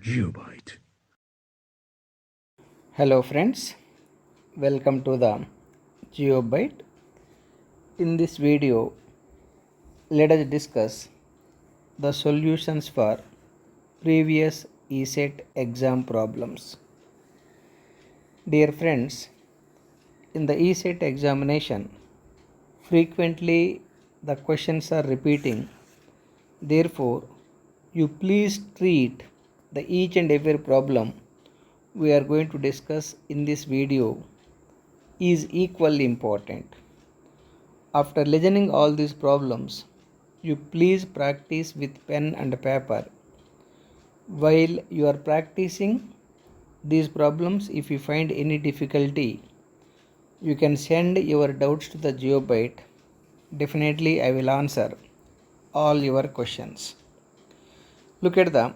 Geobyte. Hello friends, welcome to the Geobyte. In this video, let us discuss the solutions for previous ESET exam problems. Dear friends, in the ESET examination, frequently the questions are repeating. Therefore, you please treat the each and every problem we are going to discuss in this video is equally important. After listening all these problems, you please practice with pen and paper. While you are practicing these problems, if you find any difficulty, you can send your doubts to the Geobyte. Definitely I will answer all your questions. Look at the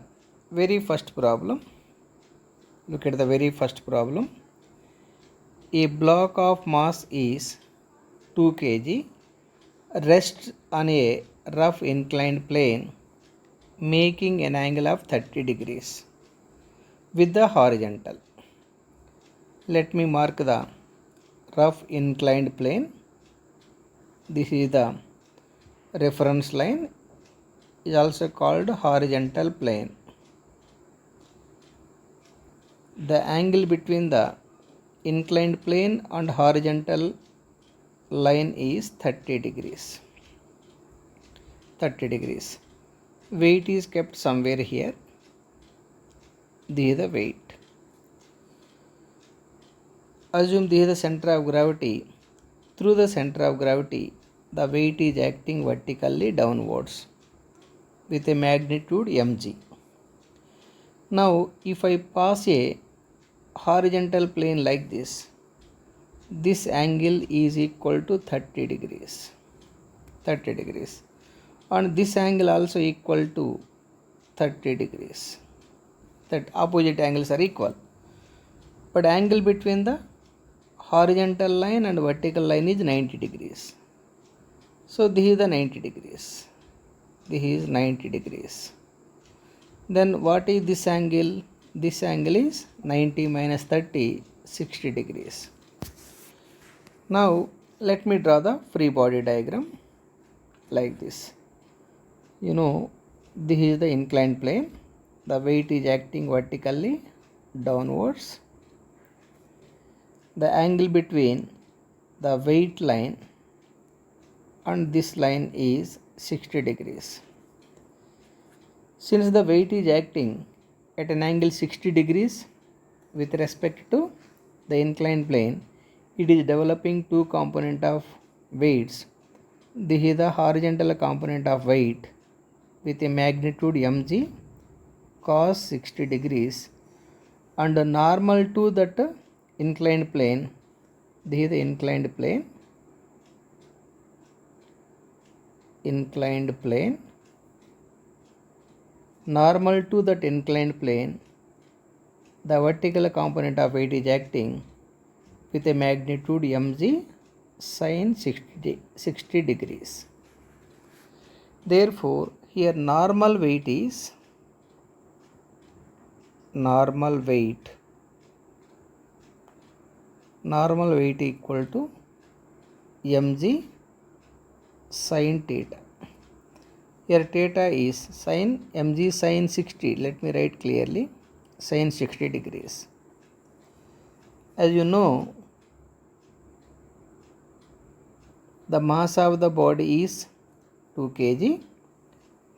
very first problem. Look at the very first problem. A block of mass is 2 kg rests on a rough inclined plane making an angle of 30 degrees with the horizontal. Let me mark the rough inclined plane. This is the reference line, is also called horizontal plane. The angle between the inclined plane and horizontal line is 30 degrees. 30 degrees. Weight is kept somewhere here. This is the weight. Assume this is the center of gravity. Through the center of gravity, the weight is acting vertically downwards with a magnitude mg. Now, if I pass a horizontal plane like this angle is equal to 30 degrees. 30 degrees. And this angle also equal to 30 degrees. That opposite angles are equal. But angle between the horizontal line and vertical line is 90 degrees. So this is the 90 degrees. This is 90 degrees. Then what is this angle? This angle is 90 minus 30, 60 degrees. Now let me draw the free body diagram like this. This is the inclined plane. The weight is acting vertically downwards. The angle between the weight line and this line is 60 degrees. Since the weight is acting at an angle 60 degrees with respect to the inclined plane, it is developing two component of weights. This is the horizontal component of weight with a magnitude mg cos 60 degrees and normal to that inclined plane. This is the inclined plane. Inclined plane. Normal to that inclined plane, the vertical component of weight is acting with a magnitude mg sin 60 degrees. Therefore, here normal weight is normal weight equal to mg sin theta. Here theta is sin mg sin 60. Let me write clearly, sin 60 degrees. As you know, the mass of the body is 2 kg.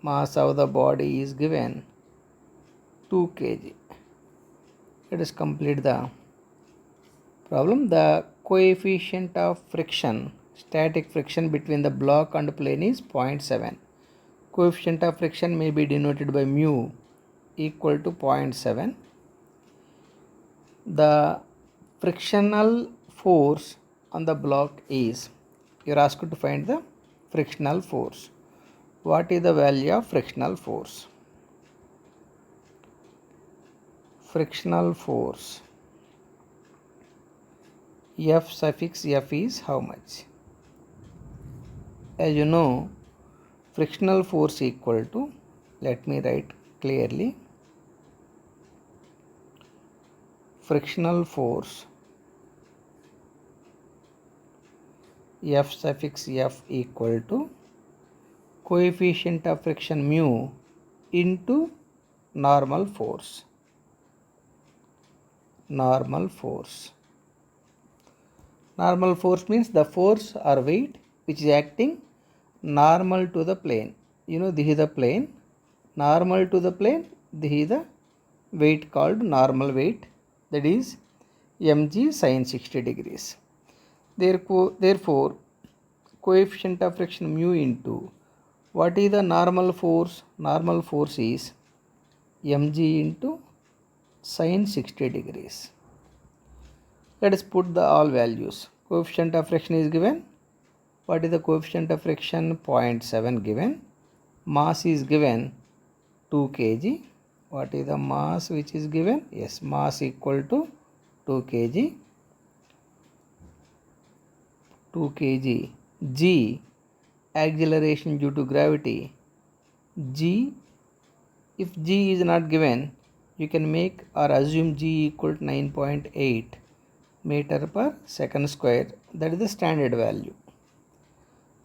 Mass of the body is given 2 kg. Let us complete the problem. The coefficient of friction, static friction between the block and plane is 0.7. Coefficient of friction may be denoted by mu equal to 0.7. The frictional force on the block is, you are asked to find the frictional force. What is the value of frictional force? Frictional force, F suffix F is how much? As you know, frictional force equal to, let me write clearly, frictional force F suffix F equal to coefficient of friction mu into normal force. Normal force. Normal force means the force or weight which is acting normal to the plane. You know, this is the plane. Normal to the plane, this is the weight called normal weight, that is mg sin 60 degrees. Therefore, coefficient of friction mu into what is the normal force? Normal force is mg into sin 60 degrees. Let us put the all values. Coefficient of friction is given. What is the coefficient of friction? 0.7 given. Mass is given 2 kg. What is the mass which is given? Yes, mass equal to 2 kg. 2 kg. G, acceleration due to gravity. G, if G is not given, you can make or assume G equal to 9.8 meter per second square. That is the standard value.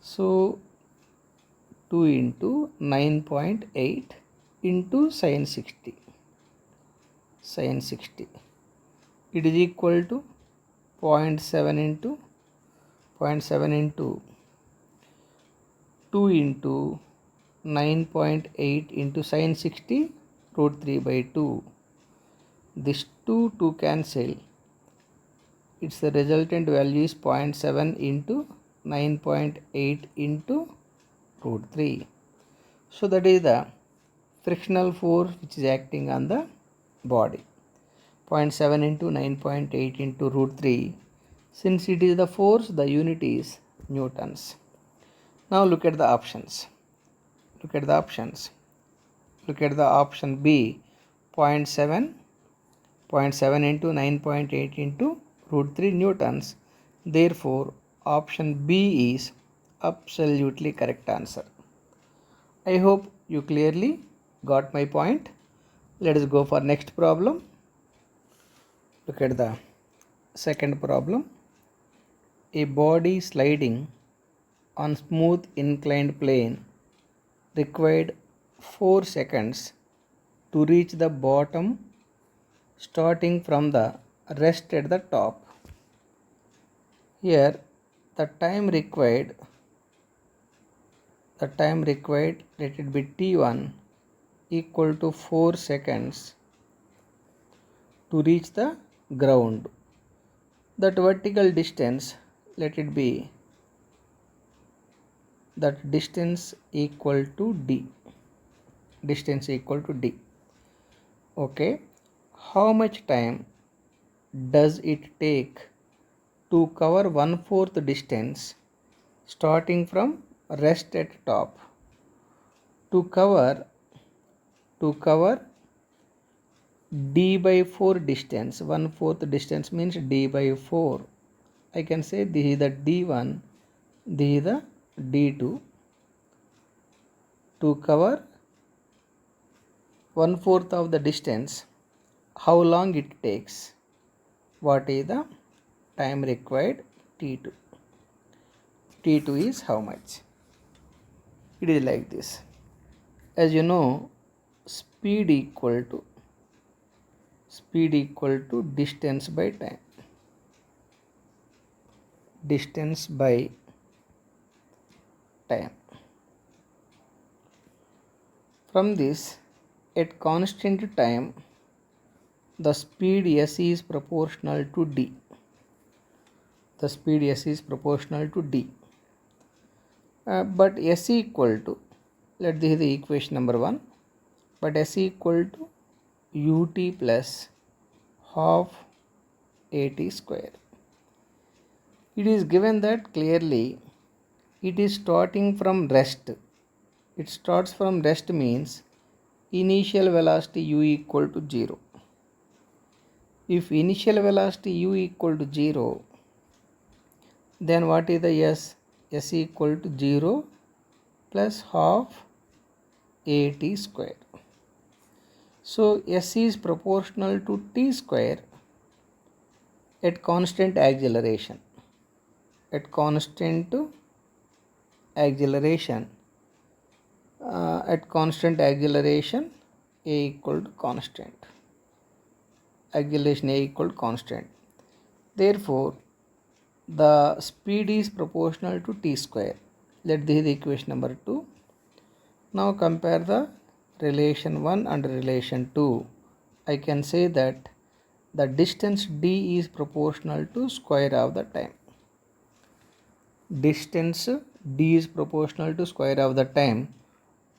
So 2 into 9.8 into sin 60. Sin 60. It is equal to 0.7 into 2 into 9.8 into sin 60 root 3 by 2. This 2 cancel. Its the resultant value is 0.7 into 9.8 into root 3. So that is the frictional force which is acting on the body. 0.7 into 9.8 into root 3. Since it is the force, the unit is newtons. Now look at the options. Look at the options. Look at the option B, 0.7 into 9.8 into root 3 newtons. Therefore, option B is absolutely correct answer. I hope you clearly got my point. Let us go for next problem. Look at the second problem. A body sliding on smooth inclined plane required 4 seconds to reach the bottom starting from the rest at the top. Here the time required, let it be t1 equal to 4 seconds to reach the ground. That vertical distance, let it be that distance equal to d. Distance equal to d. Okay. How much time does it take to cover 1/4 distance starting from rest at top? To cover d by 4 distance, 1/4 distance means d by 4. I can say this is the d1, this is the d2. To cover 1/4 of the distance, how long it takes? What is the time required? t2. t2 is how much? It is like this. As you know, speed equal to distance by time. Distance by time. From this, at constant time, the speed s is proportional to d. The speed s is proportional to d. But s equal to, let this is the equation number 1, but s equal to ut plus half at square. It is given that clearly it is starting from rest. It starts from rest means initial velocity u equal to 0. If initial velocity u equal to 0, then what is the s? S equal to 0 plus half at square. So s is proportional to t square. at constant acceleration. At constant acceleration, A equal to constant. Acceleration A equal to constant. Therefore, the speed is proportional to t square. Let this is the equation number 2. Now compare the relation 1 and relation 2. I can say that the distance d is proportional to square of the time. Distance d is proportional to square of the time,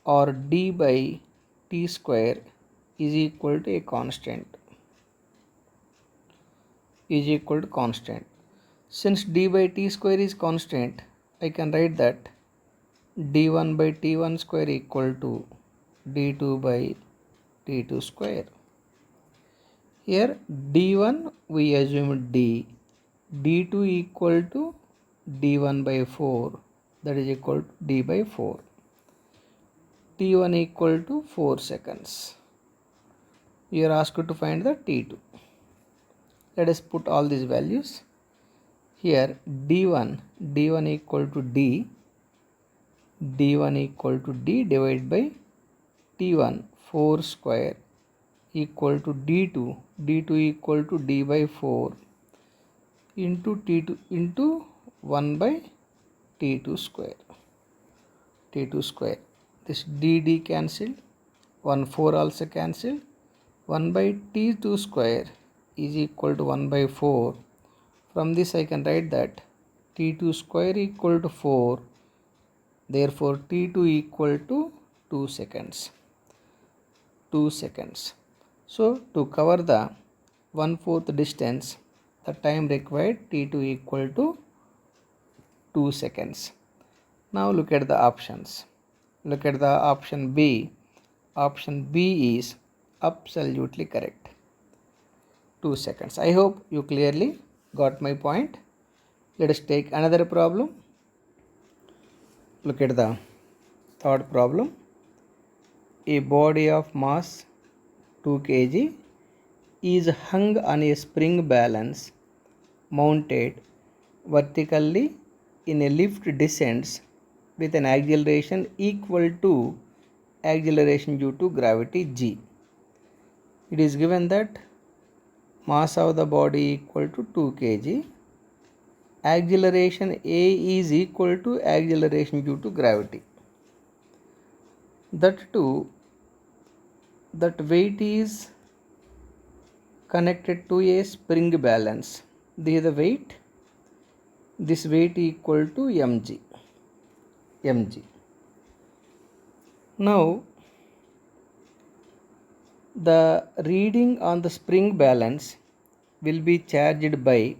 or d by t square is equal to a constant. Since d by t square is constant, I can write that d1 by t1 square equal to d2 by t2 square. Here d1 we assume d, d2 equal to d1 by 4, that is equal to d by 4. t1 equal to 4 seconds. You are asked to find the t2. Let us put all these values. Here d1 equal to d divided by t1 4 square equal to d2 equal to d by 4 into t2 into 1 by t2 square. This d cancelled, 1 4 also cancelled. 1 by t2 square is equal to 1 by 4. From this I can write that t2 square equal to 4. Therefore t2 equal to 2 seconds. So to cover the 1/4 distance, the time required t2 equal to 2 seconds. Now look at the options. Look at the option B. Option B is absolutely correct. 2 seconds. I hope you clearly got my point. Let us take another problem. Look at the third problem. A body of mass 2 kg is hung on a spring balance mounted vertically in a lift descends with an acceleration equal to acceleration due to gravity g. It is given that mass of the body equal to 2 kg. Acceleration A is equal to acceleration due to gravity. That weight is connected to a spring balance. This is the weight. This weight equal to mg. Now the reading on the spring balance will be charged by,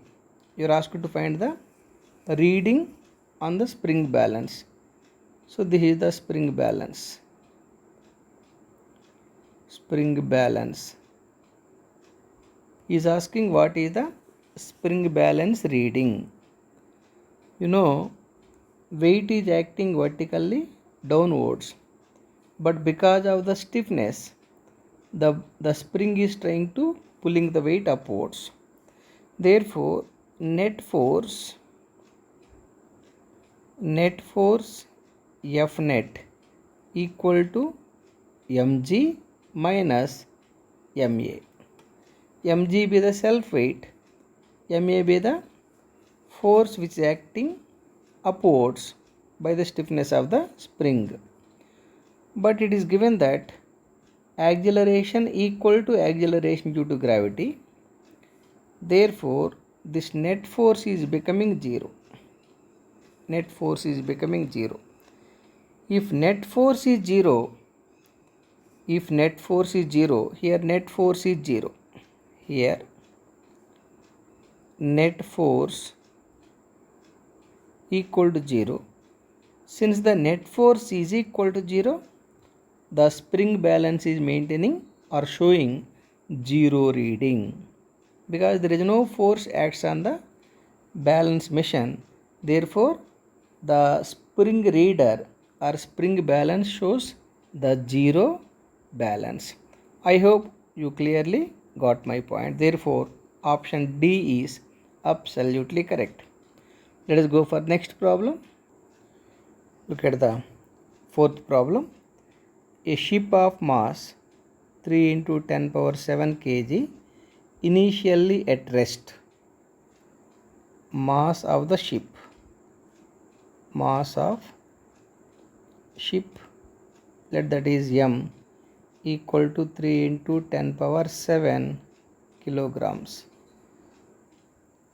you are asked to find the reading on the spring balance. So this is the spring balance. Is asking what is the spring balance reading. You know, weight is acting vertically downwards, but because of the stiffness, the spring is trying to pulling the weight upwards. Therefore net force F net equal to mg minus ma. Mg be the self weight, ma be the force which is acting upwards by the stiffness of the spring. But it is given that acceleration equal to acceleration due to gravity. Therefore this net force is becoming 0. If net force is 0, here net force is 0. Here net force equal to 0. Since the net force is equal to 0, the spring balance is maintaining or showing 0 reading, because there is no force acts on the balance machine. Therefore the spring reader or spring balance shows the 0 balance. I hope you clearly got my point. Therefore option D is Absolutely correct. Let us go for next problem. Look at the fourth problem. A ship of mass 3 into 10 power 7 kg initially at rest. Mass of the ship. Mass of ship, let that is m, equal to 3 into 10 power 7 kilograms.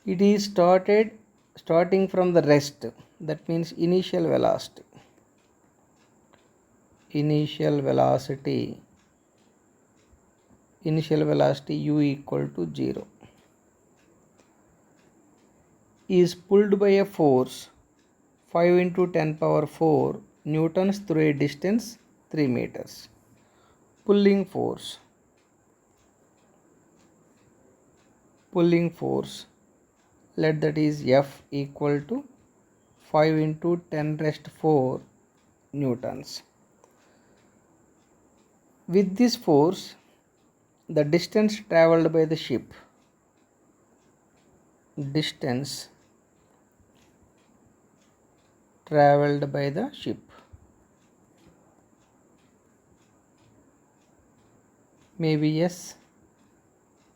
It is starting from the rest, that means initial velocity. Initial velocity u equal to 0 is pulled by a force 5 into 10 power 4 newtons through a distance 3 meters. Pulling force, let that is F equal to 5 into 10 raised 4 newtons. With this force, the distance travelled by the ship, maybe S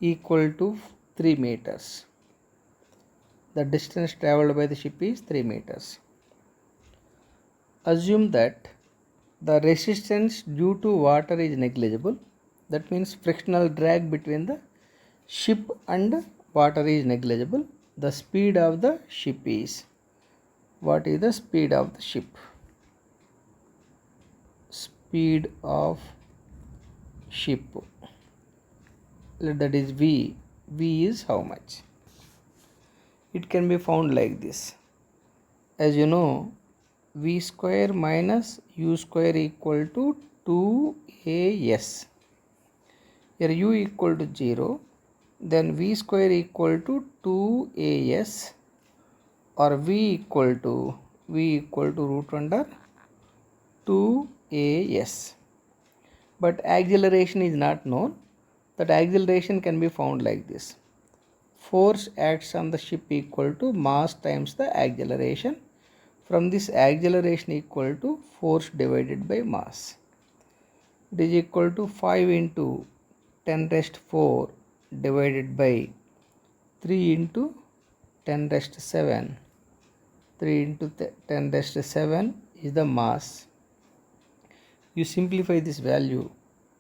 equal to 3 meters. The distance travelled by the ship is 3 meters. Assume that the resistance due to water is negligible. That means frictional drag between the ship and water is negligible. The speed of the ship is, what is the speed of the ship? Speed of ship, that is V. V is how much? It can be found like this. As you know, V square minus U square equal to 2AS. Here U equal to 0, then V square equal to 2AS, or V equal to root under 2AS. But acceleration is not known. That acceleration can be found like this. Force acts on the ship equal to mass times the acceleration. From this, acceleration equal to force divided by mass. It is equal to 5 into 10 raised 4 divided by 3 into 10 raised 7. 3 into 10 raised 7 is the mass. You simplify this value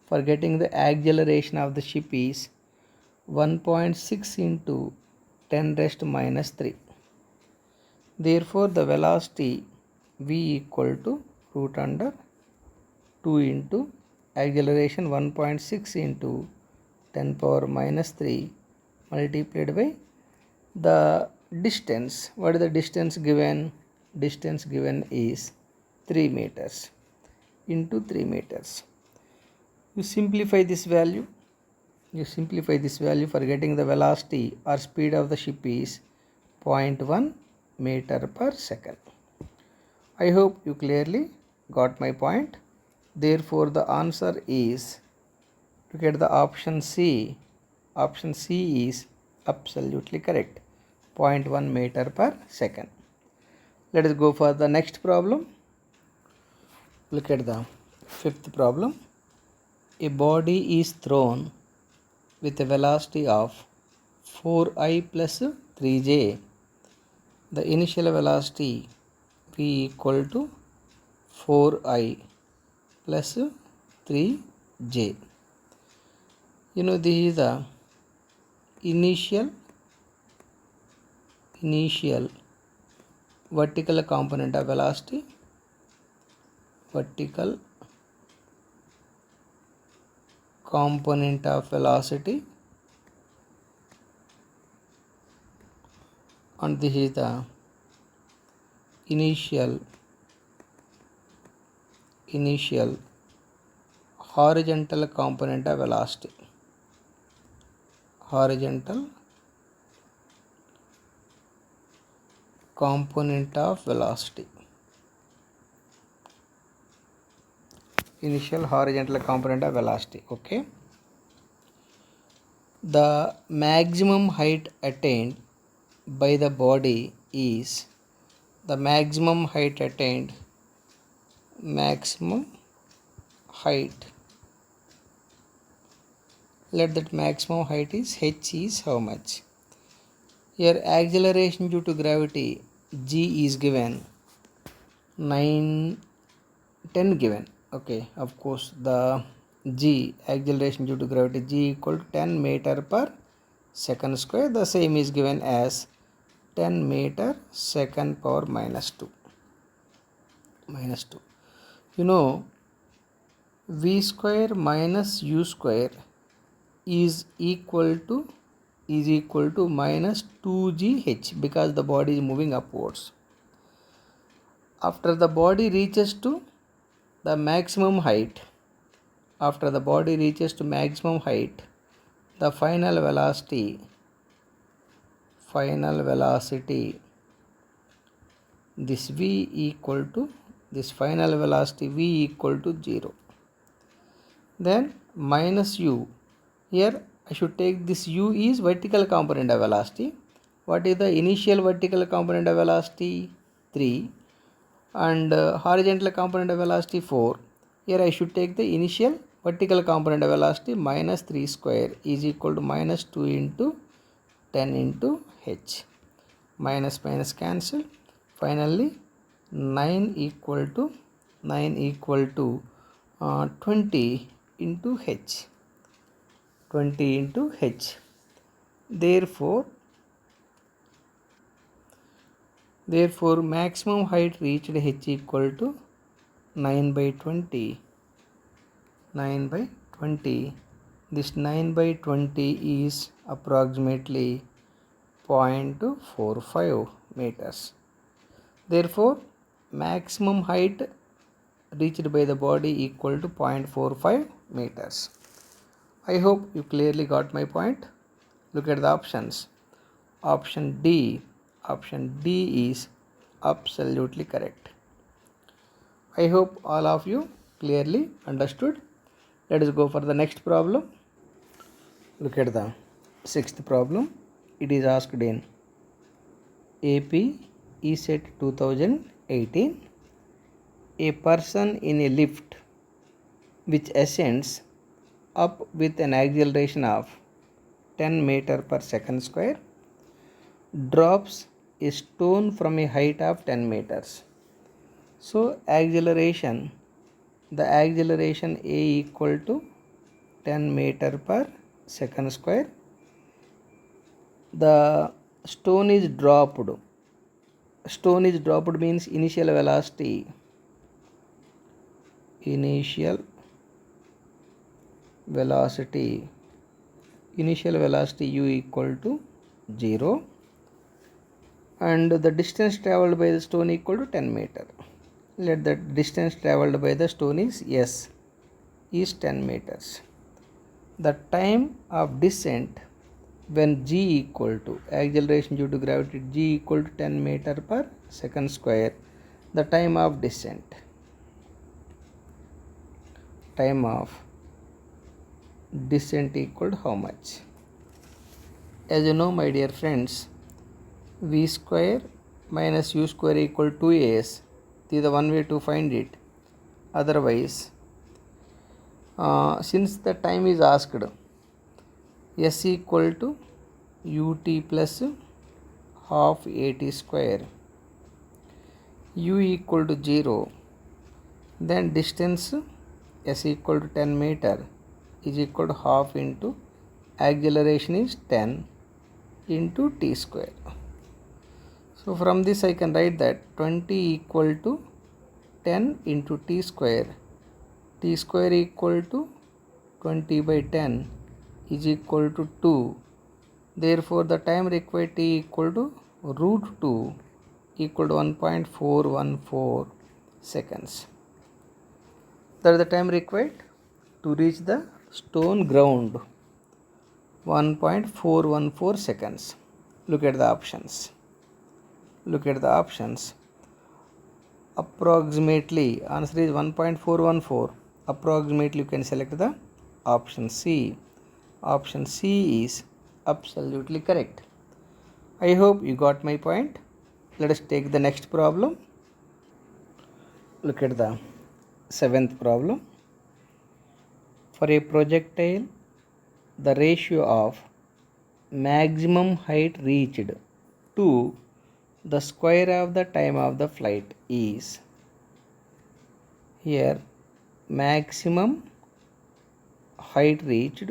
for getting the acceleration of the ship is 1.6 into 10 raised minus 3. Therefore, the velocity V equal to root under 2 into acceleration 1.6 into 10 power minus 3 multiplied by the distance. What is the distance given? Distance given is 3 meters into 3 meters. You simplify this value. For getting the velocity or speed of the ship is 0.1 meter per second. I hope you clearly got my point. Therefore, the answer is, to get the option C. Option C is absolutely correct. 0.1 meter per second. Let us go for the next problem. Look at the fifth problem. A body is thrown with a velocity of 4I plus 3j. The initial velocity V equal to 4I plus 3j. You know, this is the initial vertical component of velocity. Vertical component of velocity, and this is the initial horizontal component of velocity. Horizontal component of velocity. Initial horizontal component of velocity. Okay. The maximum height attained by the body is the maximum height attained. Maximum height, let that maximum height is h is how much? Here acceleration due to gravity g is given 9 10 given. Okay, of course the g acceleration due to gravity g equal to 10 meter per second square. The same is given as 10 meter second power minus 2. You know v square minus u square is equal to minus 2gh, because the body is moving upwards. After the body reaches to the maximum height, the final velocity, this v equal to this final velocity v equal to 0. Then minus u, here I should take this u is vertical component of velocity. What is the initial vertical component of velocity? 3, and horizontal component of velocity 4. Here I should take the initial vertical component of velocity minus 3 square is equal to minus 2 into 10 into h. Minus minus cancel. Finally 9 equal to 20 into h. 20 into h. Therefore maximum height reached h equal to 9 by 20. This 9 by 20 is approximately 0.45 meters. Therefore maximum height reached by the body equal to 0.45 meters. I hope you clearly got my point. Look at the options. Option D is absolutely correct. I hope all of you clearly understood. Let us go for the next problem. Look at the sixth problem. It is asked in AP ESET 2018. A person in a lift which ascends up with an acceleration of 10 meter per second square drops a stone from a height of 10 meters. So the acceleration a equal to 10 meter per second square. The stone is dropped means initial velocity u equal to 0, and the distance traveled by the stone equal to 10 meter. Let the distance traveled by the stone is s is 10 meters. The time of descent when g equal to acceleration due to gravity g equal to 10 meter per second square, the time of descent equal to how much? As you know, my dear friends, v square minus u square equal to 2as. This is the one way to find it. Otherwise, since the time is asked, s equal to ut plus half at square, u equal to 0, then distance s equal to 10 meter is equal to half into acceleration is 10 into t square. So from this I can write that 20 equal to 10 into t square equal to 20 by 10 is equal to 2. Therefore the time required t equal to root 2 equal to 1.414 seconds. That is the time required to reach the stone ground, 1.414 seconds. Look at the options. Approximately, answer is 1.414. Approximately you can select the option C. Option C is absolutely correct. I hope you got my point. Let us take the next problem. Look at the seventh problem. For a projectile, the ratio of maximum height reached to the square of the time of the flight is, here maximum height reached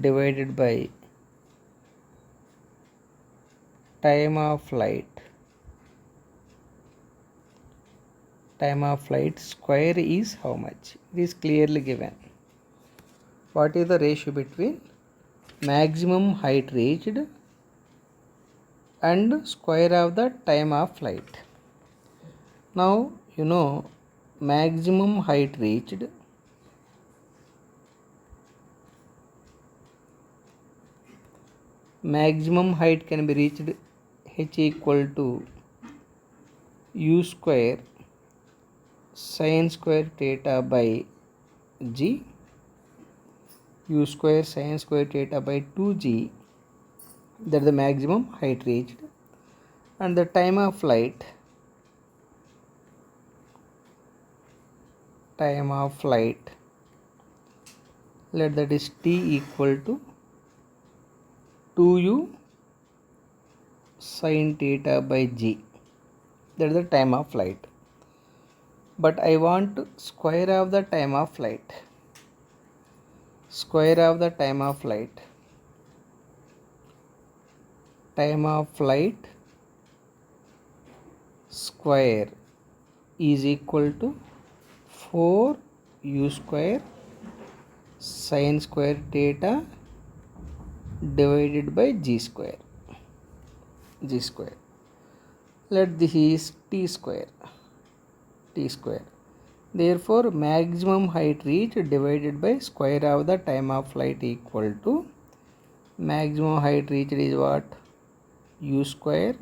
divided by time of flight square is how much? It is clearly given. What is the ratio between maximum height reached and square of the time of flight? Now you know maximum height reached can be reached h equal to u square sin square theta by g, u square sin square theta by 2g, that is the maximum height reached, and the time of flight let that is t equal to 2u sin theta by g, that is the time of flight. But I want square of the time of flight. Time of flight square is equal to 4u square sin square theta divided by g square. Let this is t square. Therefore maximum height reached divided by square of the time of flight equal to maximum height reached is what? U square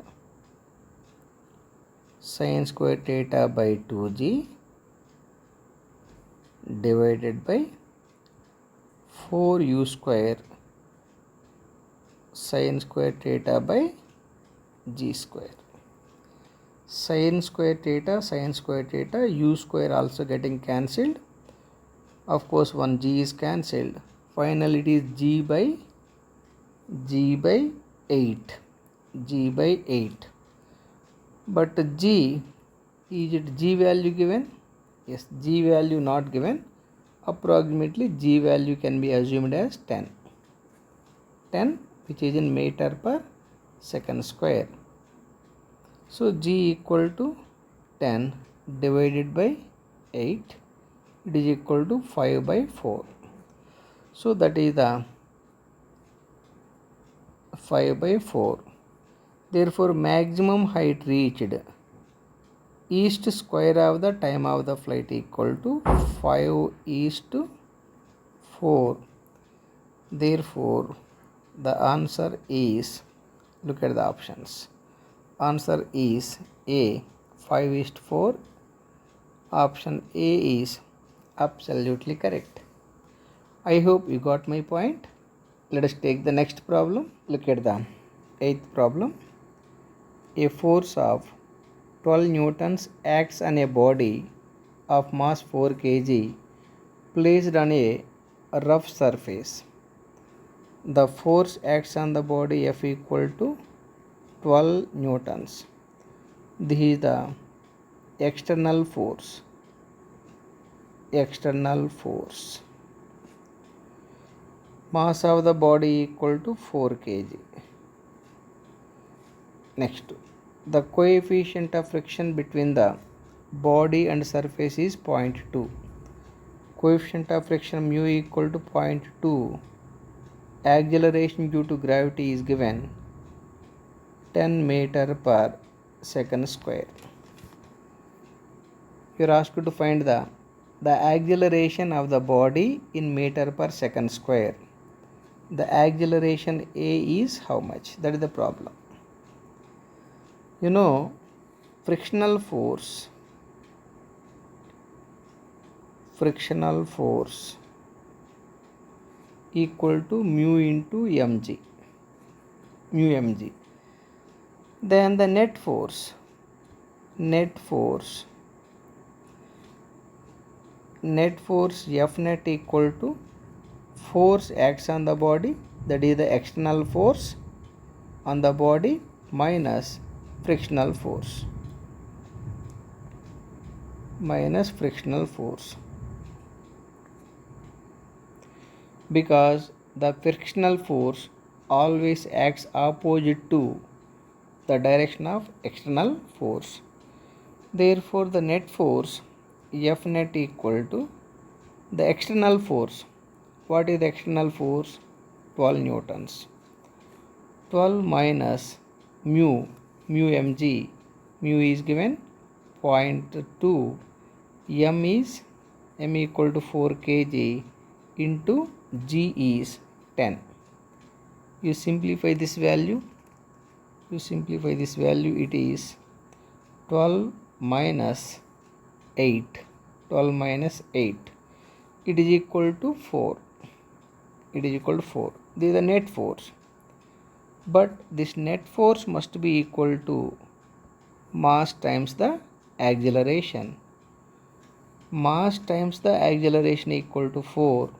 sin square theta by 2g divided by 4u square sin square theta by g square. Sin square theta, u square also getting cancelled. Of course one g is cancelled. Finally it is g by 8. But g, is it g value given? Yes, g value not given. Approximately g value can be assumed as 10, which is in meter per second square. So g equal to 10 divided by 8, it is equal to 5 by 4. So that is the 5 by 4. Therefore maximum height reached east square of the time of the flight equal to 5 east 4. Therefore the answer is, look at the options. Answer is A, 5 east 4. Option A is absolutely correct. I hope you got my point. Let us take the next problem. Look at the 8th problem. A force of 12 newtons acts on a body of mass 4 kg placed on a rough surface. The force acts on the body F equal to 12 newtons. This is the external force. Mass of the body equal to 4 kg. Next, the coefficient of friction between the body and surface is 0.2. Coefficient of friction mu equal to 0.2. Acceleration due to gravity is given 10 meter per second square. You are asked to find the acceleration of the body in meter per second square. The acceleration A is how much? That is the problem. You know, frictional force equal to mu into mg, mu mg. Then the net force F net equal to force acts on the body, that is the external force on the body minus frictional force, because the frictional force always acts opposite to the direction of external force. Therefore the net force F net equal to the external force. What is the external force? 12 newtons. 12 minus mu mg. Mu is given 0.2. M equal to 4 kg into G is 10. You simplify this value. It is 12 minus 8. It is equal to 4. This is the net force. But this net force must be equal to mass times the acceleration. Mass times the acceleration equal to 4.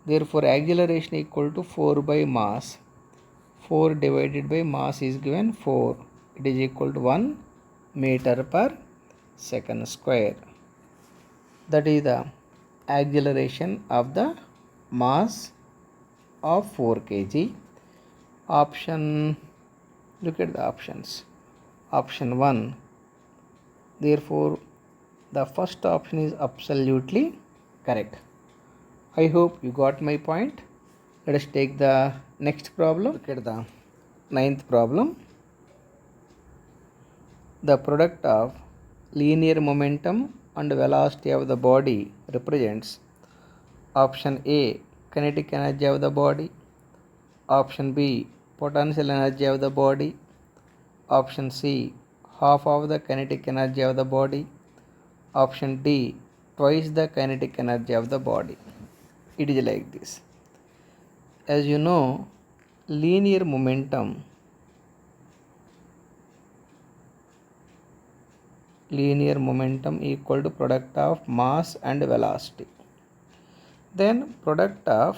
Therefore acceleration equal to 4 by mass. 4 divided by mass is given 4. It is equal to 1 meter per second square. That is the acceleration of the mass of 4 kg. Option, look at the options. Option 1. Therefore the first option is absolutely correct. I hope you got my point. Let us take the next problem. Look at the 9th problem. The product of linear momentum and velocity of the body represents option A, kinetic energy of the body, option B, potential energy of the body, option C, half of the kinetic energy of the body, option D, twice the kinetic energy of the body. It is like this. As you know, linear momentum equal to product of mass and velocity. Then product of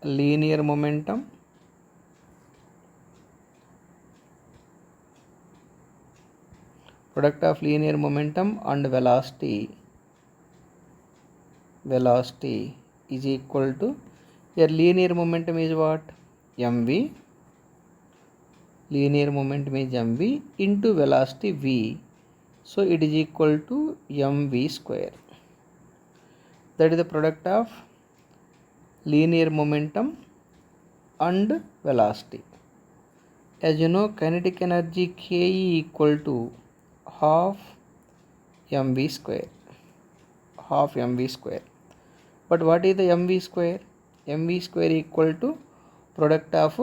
linear momentum and velocity is equal to, your linear momentum is what? mv. Linear momentum is mv into velocity v. So it is equal to mv square. That is the product of linear momentum and velocity. As you know, kinetic energy Ke equal to half mv square. But what is the mv square? Mv square equal to product of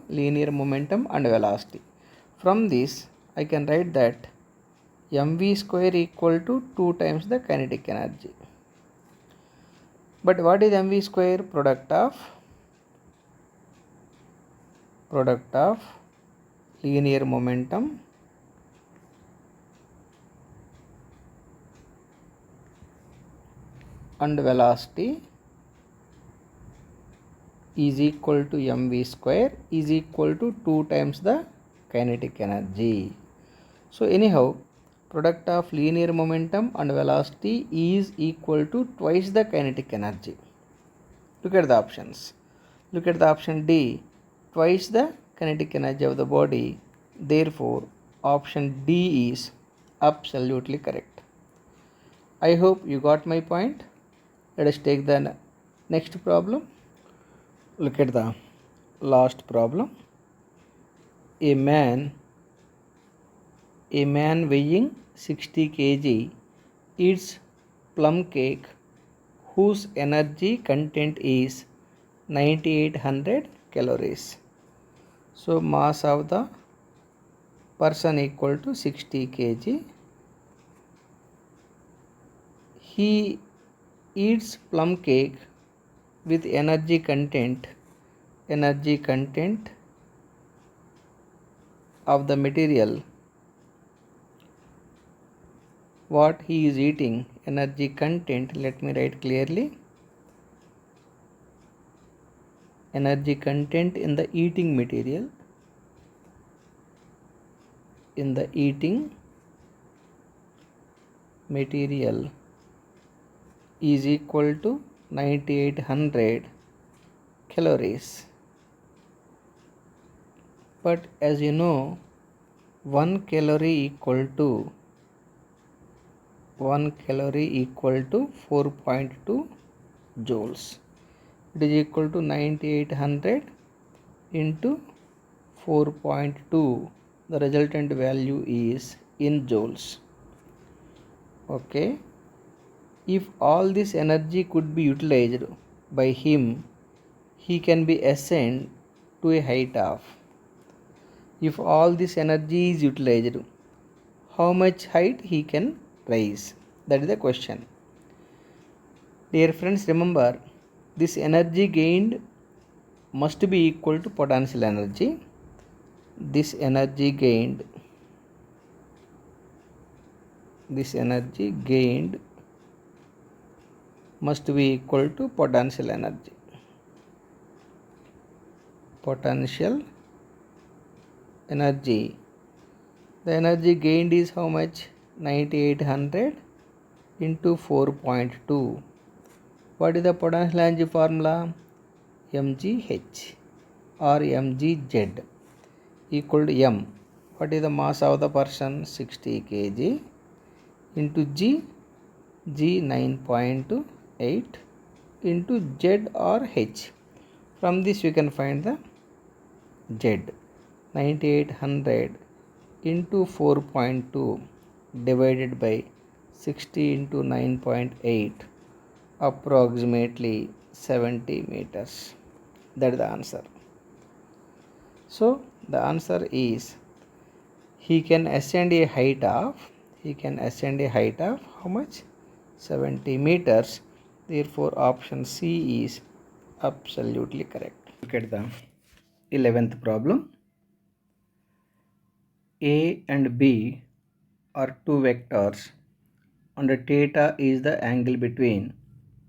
linear momentum and velocity. From this I can write that mv square equal to 2 times the kinetic energy. But what is mv square? Product of linear momentum and velocity is equal to mv square is equal to 2 times the kinetic energy. So anyhow, product of linear momentum and velocity is equal to twice the kinetic energy. Look at the options. Look at the option D, twice the kinetic energy of the body. Therefore option D is absolutely correct. I hope you got my point. Let us take the next problem. Look at the last problem. A man weighing 60 kg eats plum cake whose energy content is 9800 calories. So mass of the person equal to 60 kg. He eats plum cake with energy content of the material what he is eating, energy content, let me write clearly, energy content in the eating material, is equal to 9800 calories. But as you know, 1 calorie equal to 4.2 joules. It is equal to 9800 into 4.2. The resultant value is in joules. Okay. If all this energy could be utilized by him, he can be ascend to a height of. If all this energy is utilized, how much height he can rise? That is the question. Dear friends, remember, this energy gained must be equal to potential energy. This energy gained must be equal to potential energy. The energy gained is how much? 9800 into 4.2. What is the potential energy formula? mgh or mgz equal to m. What is the mass of the person? 60 kg into g 9.8 into z or h. From this we can find the z. 9800 into 4.2 divided by 60 into 9.8, approximately 70 meters. That is the answer. So the answer is he can ascend a height of how much? 70 meters. Therefore option C is absolutely correct. Look at the 11th problem. A and B are two vectors and theta is the angle between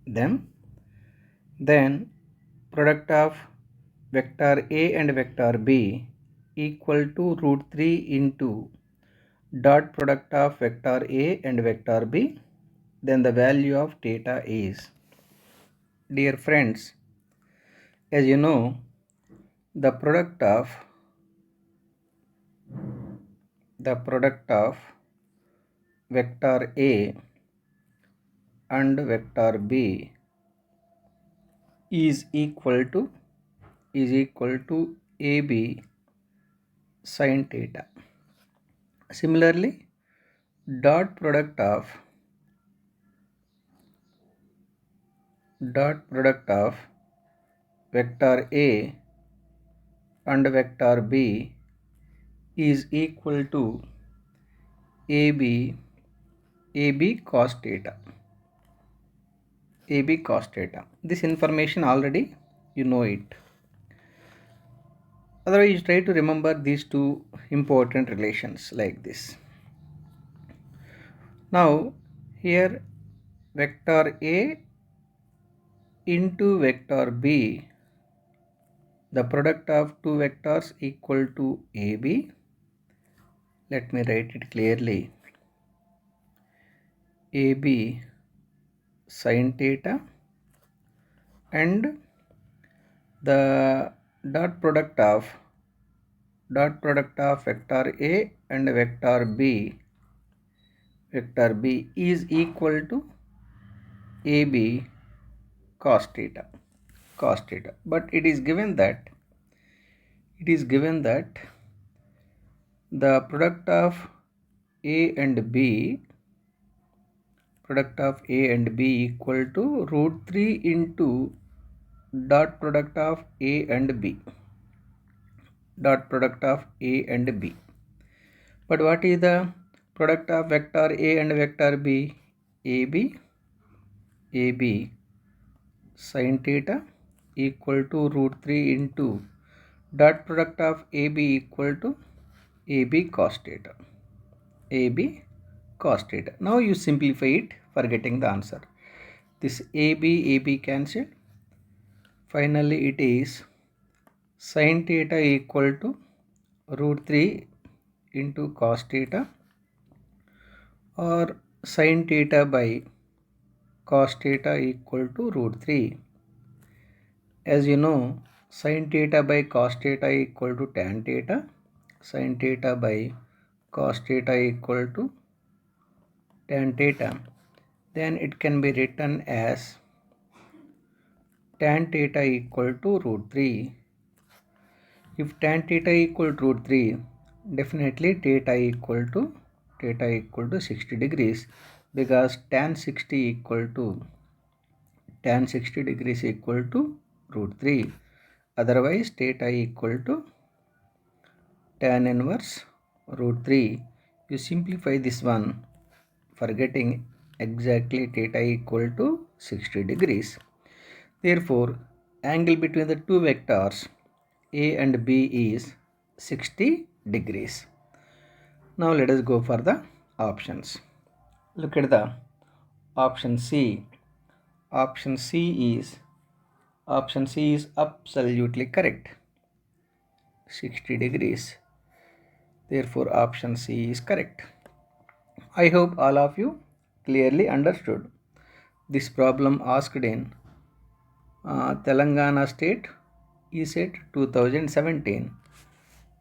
them. Then product of vector A and vector B equal to root 3 into dot product of vector A and vector B. Then the value of theta is. Dear friends, as you know, the product of vector A and vector B is equal to AB sin theta. Similarly, dot product of vector A and vector B is equal to AB cos theta. This information already you know it. Otherwise, try to remember these two important relations like this. Now, here vector A into vector B, the product of two vectors equal to AB. Let me write it clearly. AB sin theta and the dot product of vector A and vector B is equal to AB cos theta. But it is given that the product of A and B equal to root 3 into dot product of A and B. But what is the product of vector A and vector B? AB AB sin theta equal to root 3 into dot product of AB equal to AB cos theta. AB cos theta. Now you simplify it for getting the answer. This AB cancelled. Finally it is sin theta equal to root 3 into cos theta, or sin theta by cos theta equal to root 3. As you know, sin theta by cos theta equal to tan theta. Sin theta by cos theta equal to tan theta. Then it can be written as tan theta equal to root 3. If tan theta equal to root 3, definitely theta equal to 60 degrees, because tan 60 degrees equal to root 3. Otherwise theta equal to tan inverse root 3. You simplify this one for getting exactly theta equal to 60 degrees. Therefore, angle between the two vectors A and B is 60 degrees. Now let us go for the options. Look at the option C. Option C is absolutely correct. 60 degrees. Therefore, option C is correct. I hope all of you clearly understood. This problem asked in Telangana State ESET 2017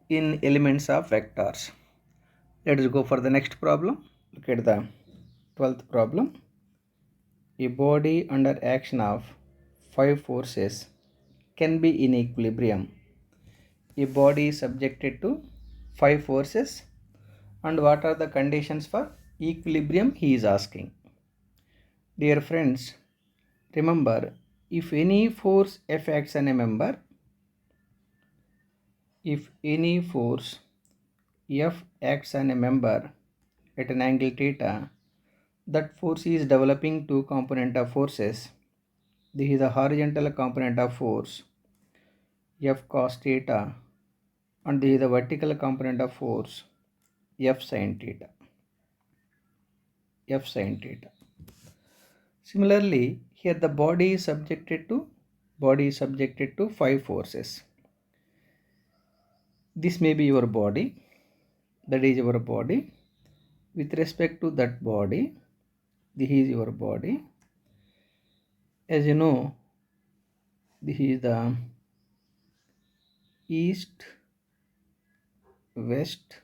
in elements of vectors. Let us go for the next problem. Look at the 12th problem. A body under action of 5 forces can be in equilibrium. A body is subjected to 5 forces, and what are the conditions for equilibrium he is asking. Dear friends, remember, if any force F acts on a member, if any force F acts on a member at an angle theta, that force is developing two component of forces. This is the horizontal component of force F cos theta, and this is the vertical component of force F sin theta. Similarly, here the body is subjected to 5 forces. This may be your body, that is your body. With respect to that body, this is your body. As you know, this is the east, west,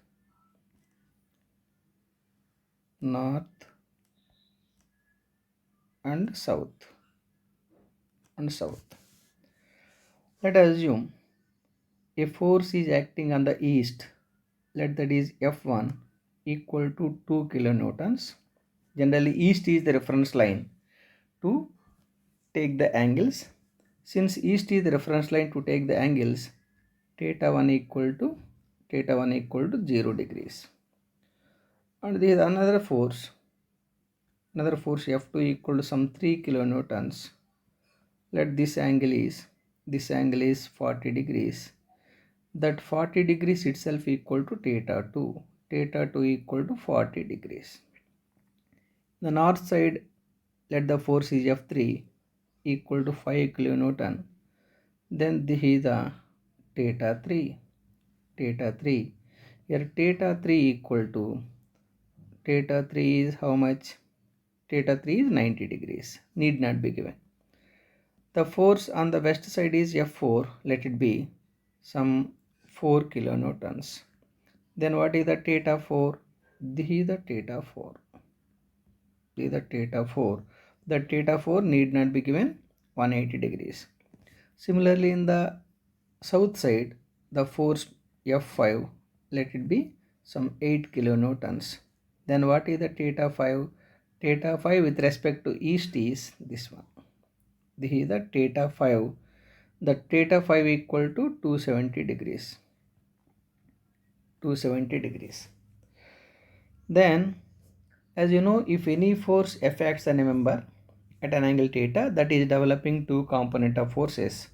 north and south. Let us assume a force is acting on the east. Let that is F1 equal to 2 kilonewtons. Generally, east is the reference line to take the angles. Since east is the reference line to take the angles, theta 1 equal to 0 degrees. And there is another force F2 equal to some 3 kilonewtons. Let this angle is 40 degrees. That 40 degrees itself equal to theta 2. Theta 2 equal to 40 degrees. The north side, let the force is F3 equal to 5 kilonewton. Then this is the theta 3. Here theta 3 equal to, theta 3 is how much? Theta 3 is 90 degrees. Need not be given. The force on the west side is F4. Let it be some 4 kilonewtons. Then what is the theta 4? This is the theta 4. The theta 4 need not be given 180 degrees. Similarly, in the south side, the force F5, let it be some 8 kilonewtons. Then what is the theta 5? Theta 5 with respect to east is this one. This is the theta 5. The theta 5 equal to 270 degrees. Then, as you know, if any force F acts on a member, at an angle theta that is developing two component of forces.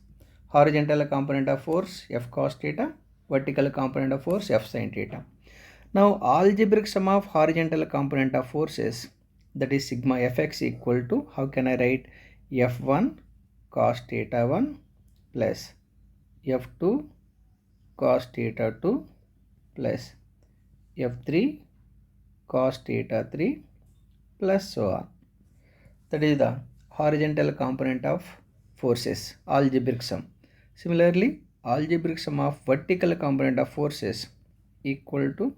Horizontal component of force F cos theta, vertical component of force F sin theta. Now algebraic sum of horizontal component of forces, that is sigma Fx, equal to, how can I write, F1 cos theta 1 plus F2 cos theta 2 plus F3 cos theta 3 plus so on. That is the horizontal component of forces, algebraic sum. Similarly, algebraic sum of vertical component of forces equal to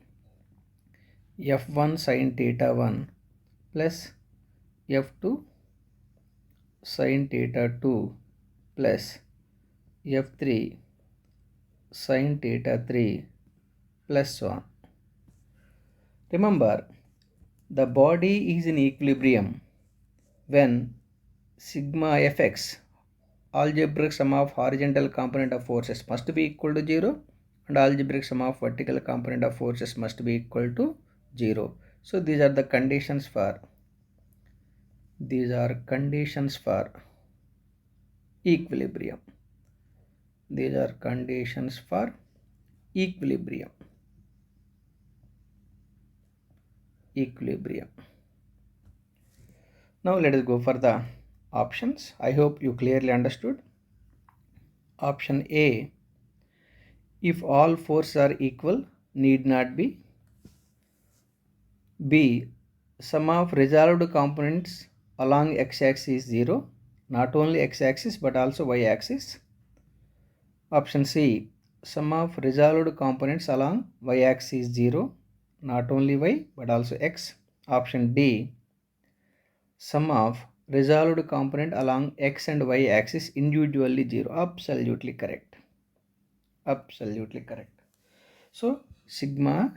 F1 sin theta 1 plus F2 sin theta 2 plus F3 sin theta 3 plus so on. Remember, the body is in equilibrium when sigma Fx, algebraic sum of horizontal component of forces, must be equal to 0 and algebraic sum of vertical component of forces must be equal to 0. So these are the conditions for equilibrium. These are conditions for equilibrium. Now let us go for the options. I hope you clearly understood. Option A, if all forces are equal, need not be. B, sum of resolved components along x-axis is 0, not only x-axis but also y-axis. Option C, sum of resolved components along y-axis is 0, not only y but also x. Option D, sum of resolved component along x and y axis individually 0. Absolutely correct. So sigma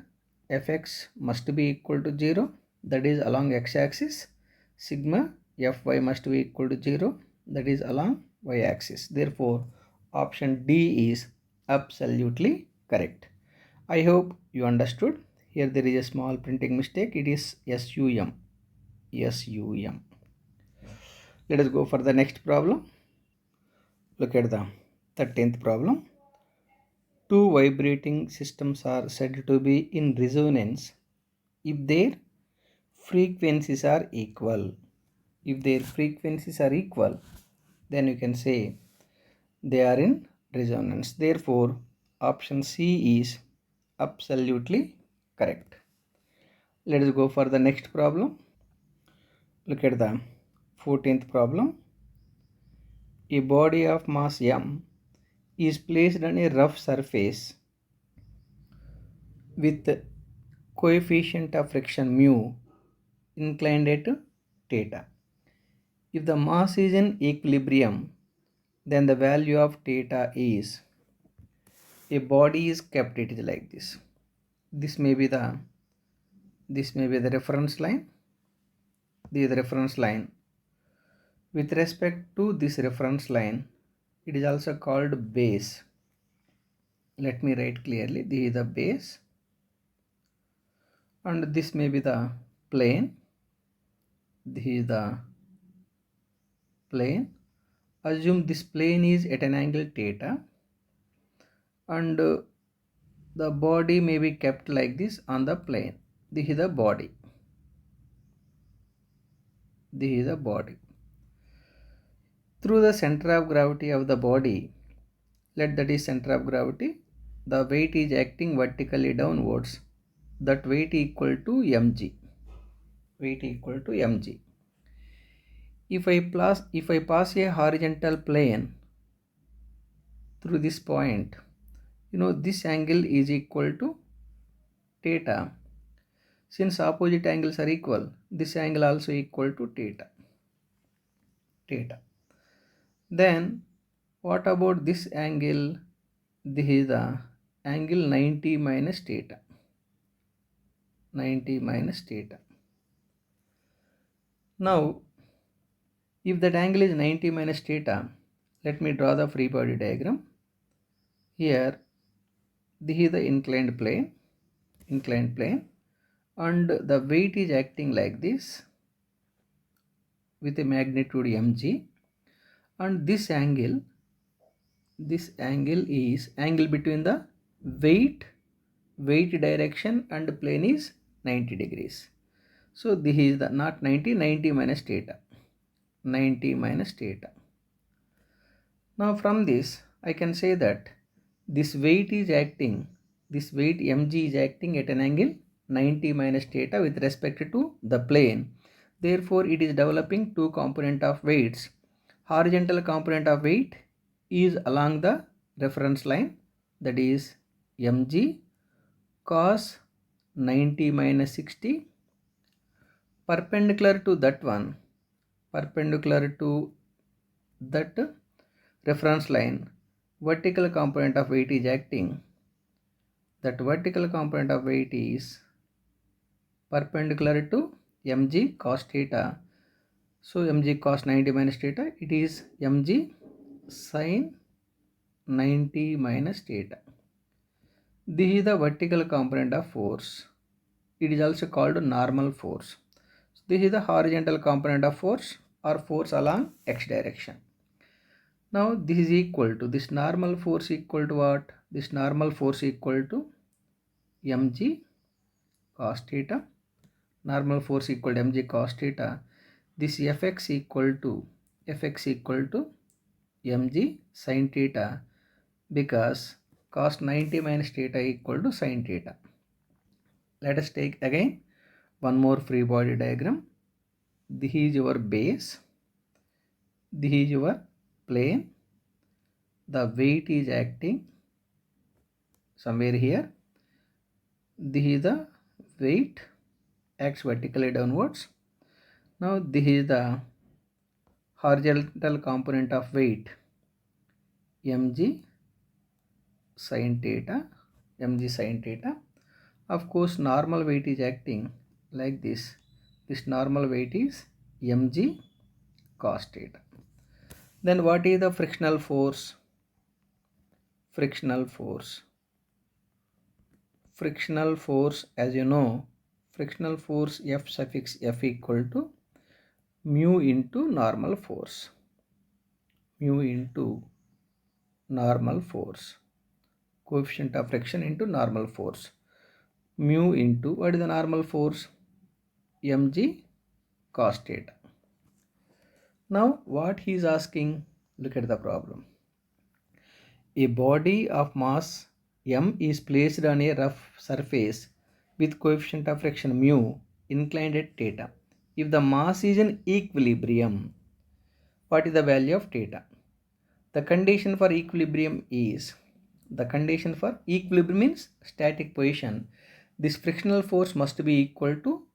Fx must be equal to 0, that is along x-axis. Sigma Fy must be equal to 0, that is along y-axis. Therefore, option D is absolutely correct. I hope you understood. Here there is a small printing mistake. It is SUM. Let us go for the next problem. Look at the 13th problem. Two vibrating systems are said to be in resonance if their frequencies are equal. If their frequencies are equal, then you can say they are in resonance. Therefore, option C is absolutely correct. Let us go for the next problem. Look at the 14th problem. A body of mass m is placed on a rough surface with coefficient of friction mu inclined at theta. If the mass is in equilibrium, then the value of theta is, a body is kept, it is like this. This may be the reference line. This is the reference line. With respect to this reference line, it is also called base. Let me write clearly. This is the base, and this may be the plane. This is the plane. Assume this plane is at an angle theta, and the body may be kept like this on the plane. This is the body. Through the center of gravity of the body, let that is center of gravity, the weight is acting vertically downwards. That weight equal to mg. If I pass a horizontal plane through this point, this angle is equal to theta. Since opposite angles are equal, this angle also equal to theta. Then what about this angle? This is the angle 90 minus theta. Now, if that angle is 90 minus theta, let me draw the free body diagram. Here, this is the inclined plane, and the weight is acting like this. with a magnitude mg, and this angle is angle between the weight direction and plane is 90 degrees. So this is the not 90 minus theta. 90 minus theta. Now from this I can say that this weight mg is acting at an angle 90 minus theta with respect to the plane. Therefore it is developing two component of weights. Horizontal component of weight is along the reference line, that is mg cos 90 minus 60. Perpendicular to that reference line, vertical component of weight is acting. That vertical component of weight is perpendicular to mg cos theta. So mg cos 90 minus theta, it is mg sin 90 minus theta. This is the vertical component of force. It is also called normal force. This is the horizontal component of force or force along x direction. Now this is equal to, this normal force equal to what? This normal force equal to mg cos theta. Normal force equal to mg cos theta. This fx equal to mg sin theta, because cos 90 minus theta equal to sin theta. Let us take again one more free body diagram. This is your base, this is your plane, the weight is acting somewhere here. This is the weight acts vertically downwards. Now this is the horizontal component of weight mg sin theta. Of course normal weight is acting like this. This normal weight is mg cos theta. Then what is the frictional force? Frictional force, as you know, frictional force F suffix F equal to mu into normal force. Coefficient of friction into normal force. Mu into, what is the normal force? Mg cos theta. Now what he is asking, look at the problem. A body of mass m is placed on a rough surface with coefficient of friction mu inclined at theta. If the mass is in equilibrium, what is the value of theta? The condition for equilibrium means static position. This frictional force must be equal to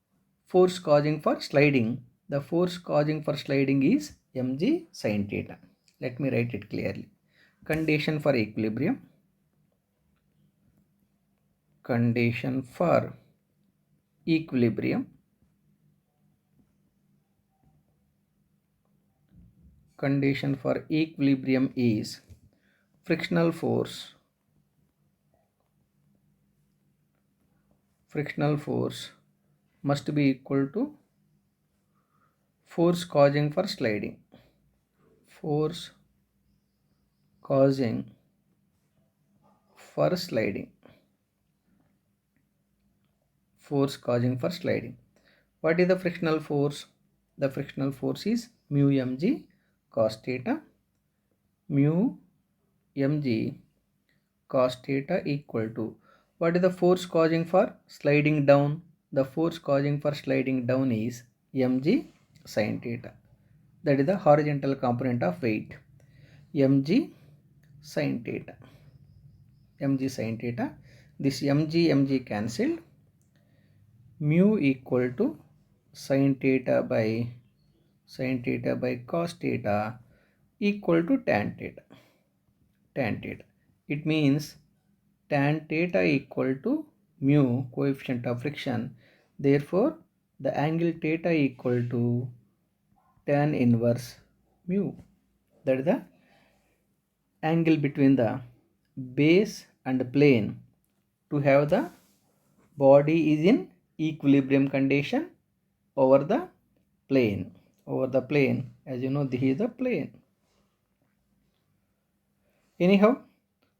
force causing for sliding. The force causing for sliding is mg sin theta. Let me write it clearly. Condition for equilibrium. Condition for equilibrium is frictional force must be equal to force causing for sliding. Force causing for sliding. What is the frictional force? The frictional force is mu mg cos theta. Mu mg cos theta equal to, what is the force causing for sliding down? The force causing for sliding down is mg sin theta. That is the horizontal component of weight. mg sin theta. This mg cancelled. Mu equal to sin theta by cos theta equal to tan theta. It means tan theta equal to mu, coefficient of friction. Therefore the angle theta equal to tan inverse mu. That is the angle between the base and plane to have the body is in equilibrium condition over the plane. over the plane. As you know, this is the plane. Anyhow,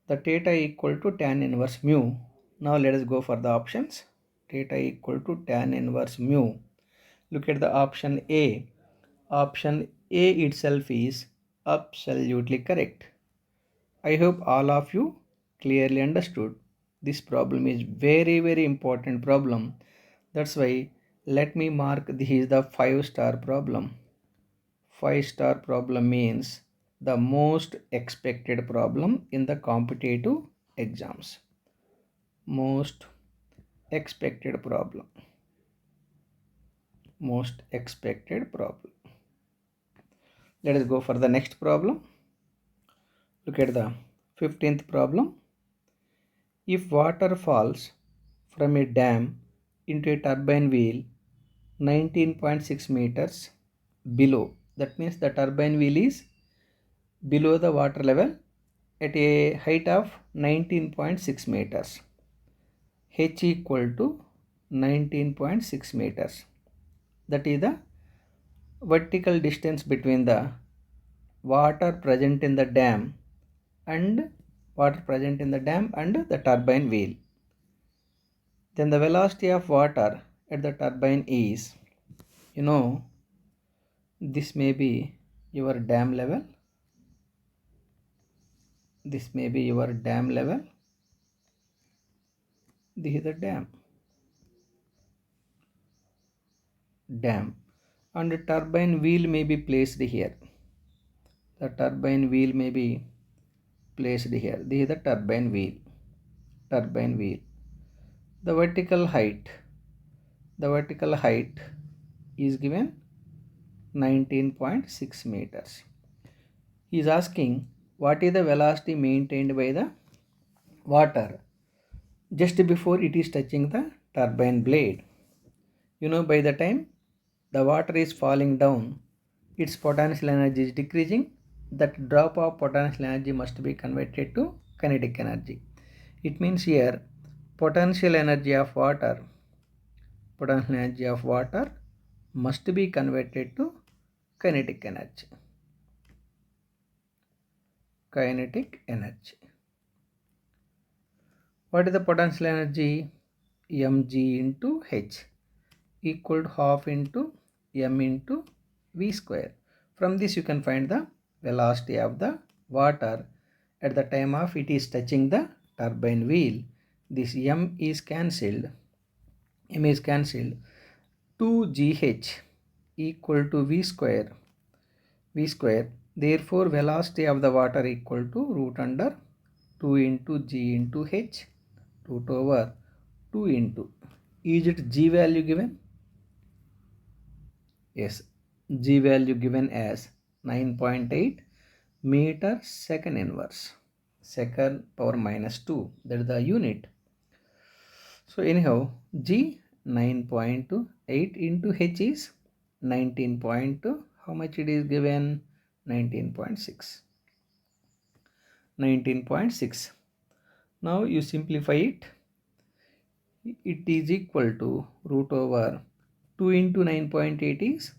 the theta equal to tan inverse mu. Now let us go for the options. Theta equal to tan inverse mu. Look at the option A. Option A itself is absolutely correct. I hope all of you clearly understood. This problem is very important problem. That's why let me mark this is the 5-star problem. 5-star problem means the most expected problem in the competitive exams. Most expected problem. Most expected problem. Let us go for the next problem. Look at the 15th problem. If water falls from a dam into a turbine wheel 19.6 meters below, that means the turbine wheel is below the water level at a height of 19.6 meters, h equal to 19.6 meters. That is the vertical distance between the water present in the dam and the turbine wheel. Then the velocity of water at the turbine is, this may be your dam level. This may be your dam level. This is the dam. And the turbine wheel may be placed here. The turbine wheel may be placed here. This is the turbine wheel. The vertical height is given 19.6 meters. He is asking what is the velocity maintained by the water just before it is touching the turbine blade. By the time the water is falling down, its potential energy is decreasing. That drop of potential energy must be converted to kinetic energy. It means here potential energy of water must be converted to kinetic energy. What is the potential energy? mg into h equal to half into m into v square. From this you can find the velocity of the water at the time of it is touching the turbine wheel. This m is cancelled. 2gh equal to v square. Therefore velocity of the water equal to root under 2 into g into h, root over 2 into, is it g value given? Yes, g value given as 9.8 meter second inverse, second power minus 2, that is the unit. So anyhow, g 9.8 into h is 19.2. How much it is given? 19.6. Now you simplify it. It is equal to root over 2 into 9.8 is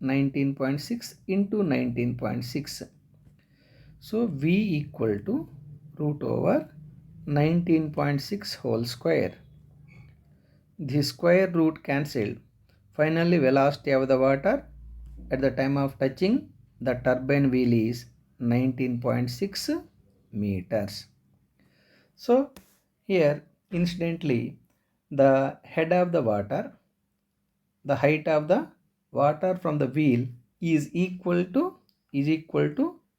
19.6 into 19.6. So v equal to root over 19.6 whole square. The square root cancelled. Finally, velocity of the water at the time of touching the turbine wheel is 19.6 meters. So here incidentally the head of the water, the height of the water from the wheel is equal to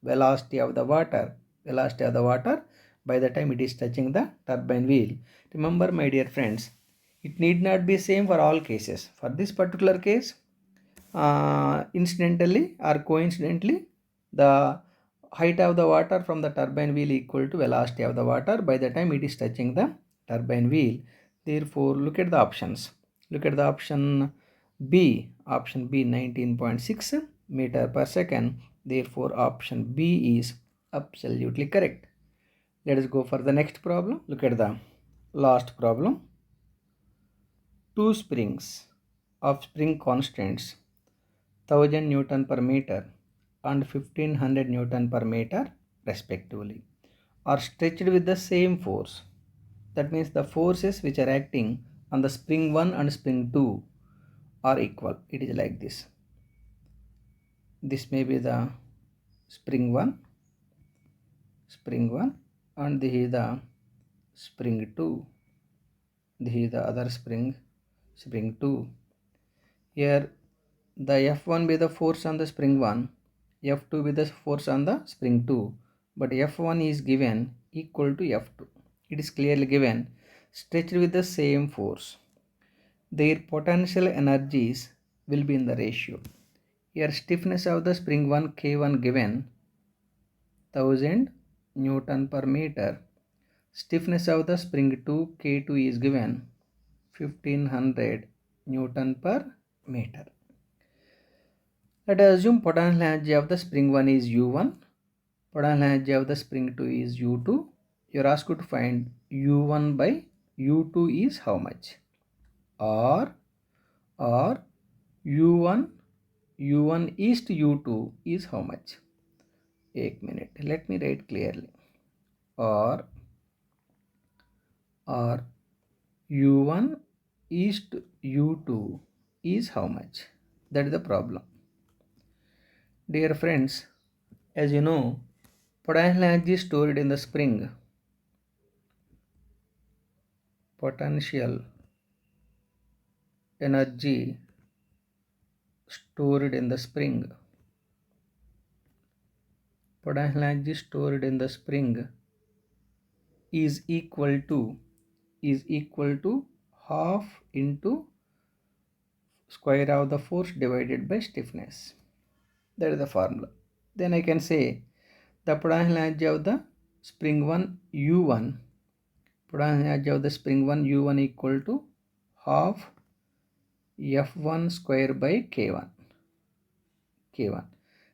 velocity of the water by the time it is touching the turbine wheel. Remember my dear friends, it need not be same for all cases. For this particular case, incidentally or coincidentally, the height of the water from the turbine wheel equal to velocity of the water by the time it is touching the turbine wheel. Therefore, look at the options. Look at the option B. Option B 19.6 meter per second. Therefore, option B is absolutely correct. Let us go for the next problem. Look at the last problem. Two springs of spring constants 1000 Newton per meter and 1500 Newton per meter respectively are stretched with the same force. That means the forces which are acting on the spring 1 and spring 2 are equal. It is like this. This may be the spring 1 and this is the spring 2. This is the other spring 2. Here the F1 be the force on the spring 1, F2 be the force on the spring 2, but F1 is given equal to F2. It is clearly given stretched with the same force. Their potential energies will be in the ratio. Here stiffness of the spring 1 K1 given 1000 Newton per meter. Stiffness of the spring 2 K2 is given 1500 Newton per meter. Let us assume potential energy of the spring 1 is U1, potential energy of the spring 2 is U2. You are asked to find U1 by U2 is how much? Or U1 is to U2 is how much? 1 minute. Let me write clearly. Or U1 is to U2 is how much? That is the problem. Dear friends, as you know, potential energy stored in the spring. Potential energy stored in the spring. Potential energy stored in the spring is equal to half into square of the force divided by stiffness. That is the formula. Then I can say the potential energy of the spring 1 U1, potential energy of the spring 1 U1 equal to half F1 square by K1.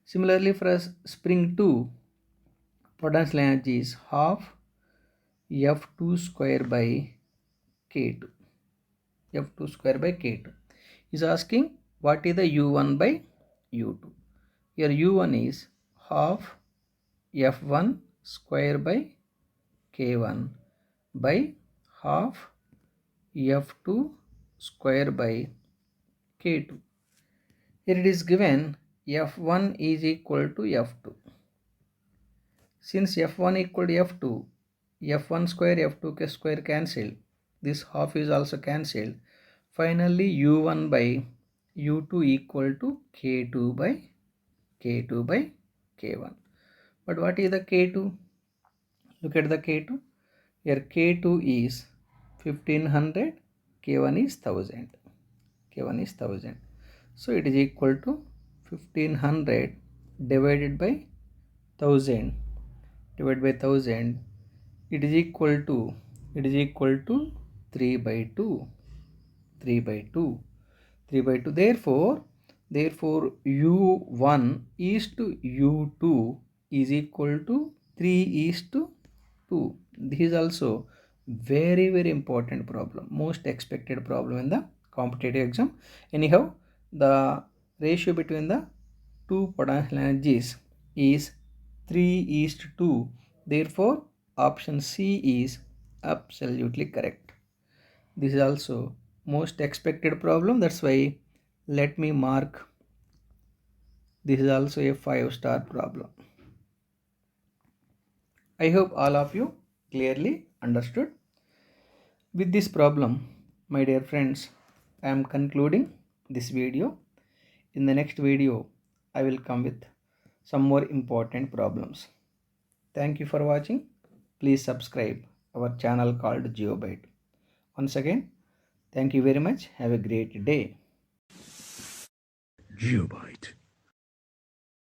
Similarly for spring 2, potential energy is half F2 square by K2. F2 square by K2 is asking what is the U1 by U2. Here U1 is half F1 square by K1 by half F2 square by K2. Here it is given F1 is equal to F2. Since F1 equal to F2, F1 square F2 square cancelled. This half is also cancelled. Finally U1 by U2 equal to K2 by K1. But what is the K2? Look at the K2. Here K2 is 1500, K1 is 1000. So it is equal to 1500 divided by 1000. It is equal to 3 by 2. Therefore U1 is to U2 is equal to 3 is to 2. This is also very important problem, most expected problem in the competitive exam. Anyhow, the ratio between the two potential energies is 3 is to 2. Therefore option C is absolutely correct. This is also most expected problem, that's why let me mark this is also a 5-star problem. I hope all of you clearly understood. With this problem, my dear friends, I am concluding this video. In the next video, I will come with some more important problems. Thank you for watching. Please subscribe our channel called GeoByte. Once again, thank you very much. Have a great day. GeoByte.